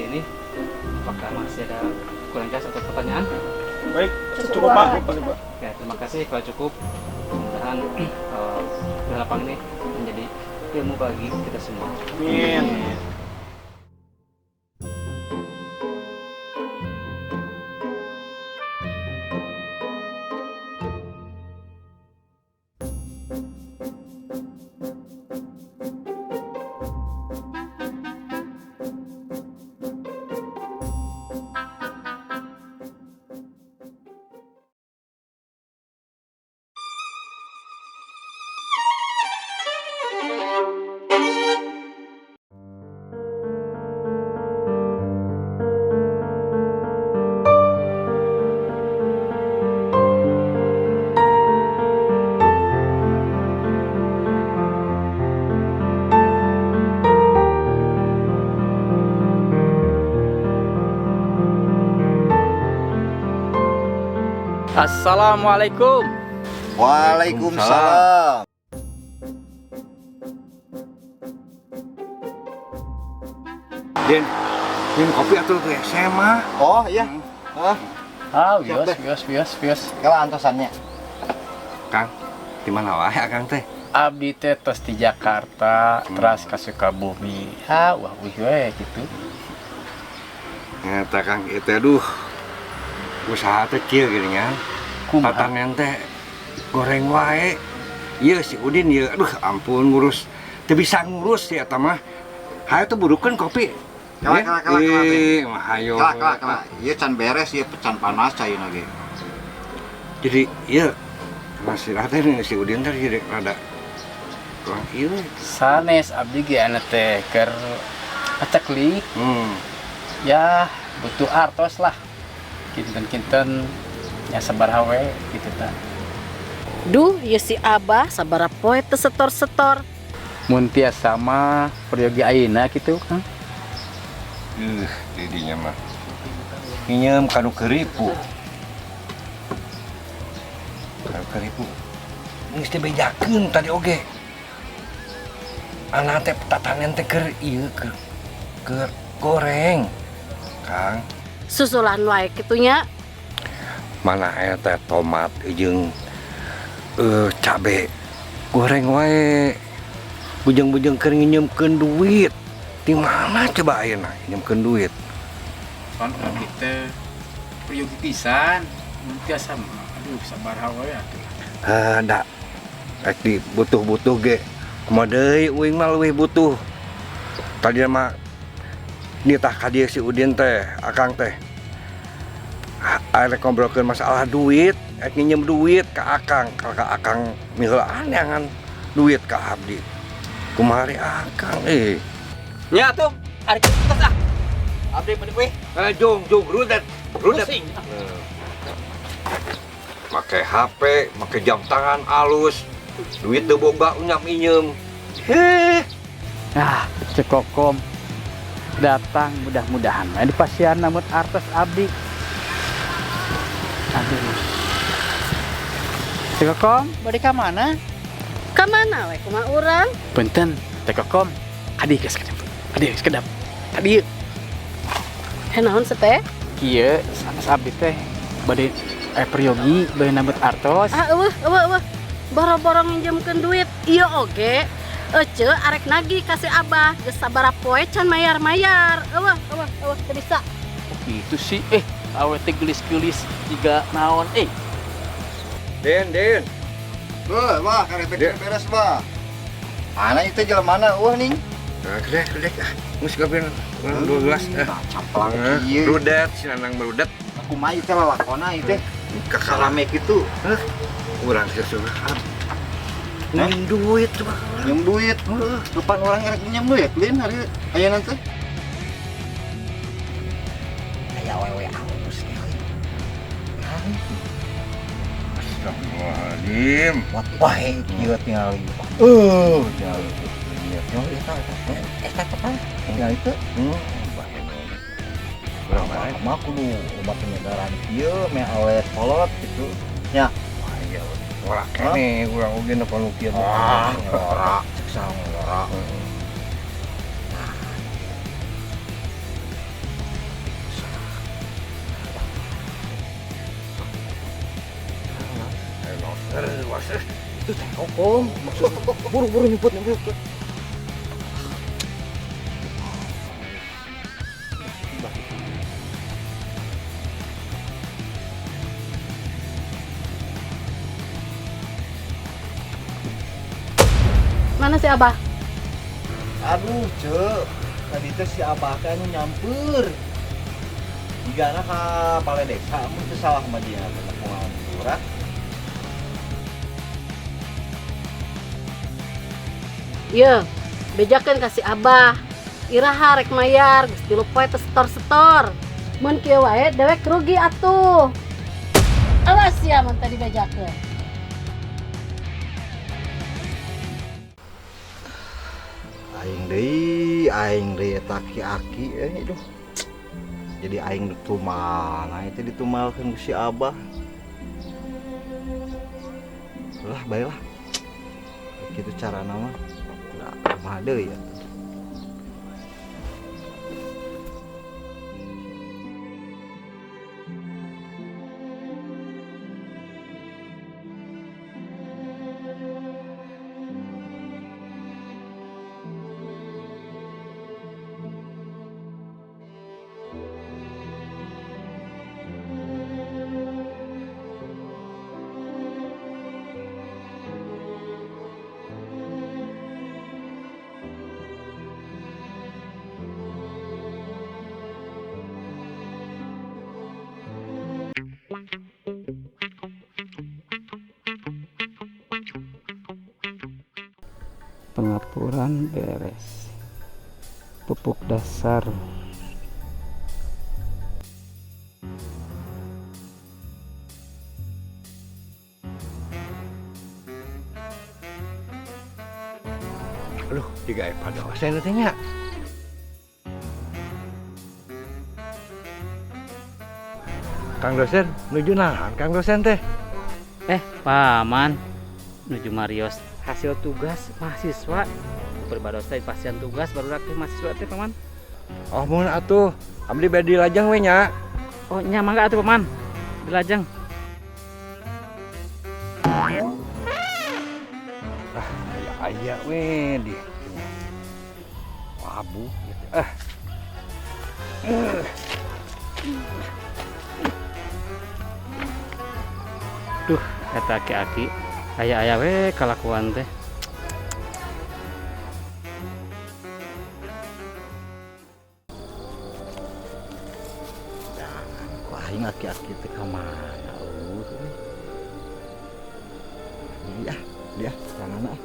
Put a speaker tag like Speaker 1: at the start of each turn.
Speaker 1: kali ini. Apakah masih ada kurang jelas atau pertanyaan?
Speaker 2: Baik, cukup Pak.
Speaker 1: Ya, terima kasih kalau cukup. Mudah-mudahan lapang ini menjadi ilmu bagi kita semua.
Speaker 2: Amin.
Speaker 1: Assalamualaikum.
Speaker 3: Waalaikumsalam.
Speaker 4: Din kopi atuh tuh SMA.
Speaker 3: Oh iya.
Speaker 2: Bios.
Speaker 3: Kalau antosannya.
Speaker 4: Kang, di mana wae Kang teh?
Speaker 2: Abdi teh tos di Jakarta, teras ka Sukabumi. Wah wih we gitu.
Speaker 4: Nyata Kang itu aduh. Usaha teh kieu geuning kan. Tatanen teh goreng wae. Ieu si Udin ieu aduh ampun ngurus. Teu bisa ngurus ya eta mah. Hayu tuh burukeun kopi.
Speaker 3: Kalak.
Speaker 4: Hayo.
Speaker 3: Kalak. Ieu can beres, ieu can panas cayeuna ge.
Speaker 4: Jadi ieu masih teh si Udin teh jadi rada kurang ieu.
Speaker 2: Sanes abdi ge anu teh keur aceklik. Ya butuh artos lah. Kinten ya sabaraha we gitu tah.
Speaker 5: Duh, ya si Abah sabaraha poe teu setor-setor.
Speaker 2: Mun tiasa mah peryogi ayeuna gitu Kang.
Speaker 4: Didinya mah nginjem kanu keripu. Kanu keripu. Geus teh bejakeun tadi oge. Ana teh tatanen teh keur ieu keur goreng. Kang,
Speaker 5: Susulan wae kitunya.
Speaker 4: mana aya teh tomat jeung cabe goreng wae. Bujeng-bujeng keur nginjemkeun duit. Di mana coba ayeuna nginjemkeun duit?
Speaker 2: Kan kita peryogi pisan. Mun tiasa mah aduh sabaraha we atuh.
Speaker 4: Da rek di butuh-butuh ge. Kumaha deui uing mah leuwih butuh. Tadi mah nitah ka dieu si Udin teh, Akang teh. Arek ngobrolkeun masalah duit, rek nginjem duit ka Akang, ka Akang miheulaan neangan duit ka abdi. Kumaha ri Akang
Speaker 1: Ya tuh, hari kita ah. Abdi meni we.
Speaker 4: Jong rudet. Make HP, make jam tangan alus. Duit teu boga unyam injem.
Speaker 2: Nah, Cek Kokom datang mudah-mudahan di pasian namun artos abdi. Aduh. Cek Kokom, bade ka mana?
Speaker 5: Ka mana we kumaha urang?
Speaker 2: Punten, Cek Kokom. Adi geus kedap. Adi.
Speaker 5: Naon teh?
Speaker 2: Kieu sanes abdi teh bade peryogi bade nambet artos.
Speaker 5: Eueuh. Boro-boro nginjemkeun duit. Ieu oge Ece arek nagih kasih Abah geus sabaraha poe can mayar. Eueuh teu bisa.
Speaker 2: Gitu sih. Awe teh gelis-gelis jiga naon
Speaker 4: Den.
Speaker 3: Wah, karek beres, Bah. Ana itu jelemana eueuh ning.
Speaker 4: Kedek. Mus gabin 12.
Speaker 3: Camplang ieu.
Speaker 4: Rudet, si Nanang berudet.
Speaker 3: Kumaha ieu teh lalakona ieu teh. Kalame kitu.
Speaker 4: Urang sesuatu. Nginjem duit coba.
Speaker 3: Nginjem duit. Depan orang rek nginjem duit lin hari ayeuna teh. Aya wewe alus kali.
Speaker 4: Astagfirullahaladzim.
Speaker 3: Wah, ieu tingali. Tingali. Tinggal itu. Mah kudu obat penyegaran ieu meh alet kolot gitu. Ya.
Speaker 4: Ora kene urang oge na panu kieu.
Speaker 3: Ora, cek sareng ora. Itu teh kokong. Buru-buru nyebut.
Speaker 5: Mana si Abah?
Speaker 3: Aduh, Cek. Tadi teh si Abah teh anu nyampeur. Digana ka balai desa, mun teu salah mah dia temuan lurah.
Speaker 5: Iya, bejakeun ka si Abah. Iraha rek mayar, geus 3 poe teu setor-setor. Mun kieu wae dewek rugi atuh. Awas ya mun tadi bejakeun.
Speaker 3: Aing deui eta aki-aki aduh. Jadi aing ditumal, nah itu ditumalkeun ku si Abah. Lah baiklah. Kitu carana mah. Da mah deui ya.
Speaker 1: Pengapuran beres. Pupuk dasar.
Speaker 4: Aduh, digawe pada dosen teh nya. Kang dosen, nuju nahan Kang dosen teh.
Speaker 1: Paman, nuju Marios hasil tugas mahasiswa. Berbados teh pasien tugas baru teh mahasiswa teh paman.
Speaker 4: Oh, mun atuh, abdi bade dilajang we nya.
Speaker 1: Oh, nya mangga atuh paman. Dilajeng.
Speaker 4: Aya we di. Wabu gitu.
Speaker 1: Duh, eta aki-aki aya-aya we kalakuan teh.
Speaker 3: Kok aing aki-aki teh ka mana? Iya, dia jangan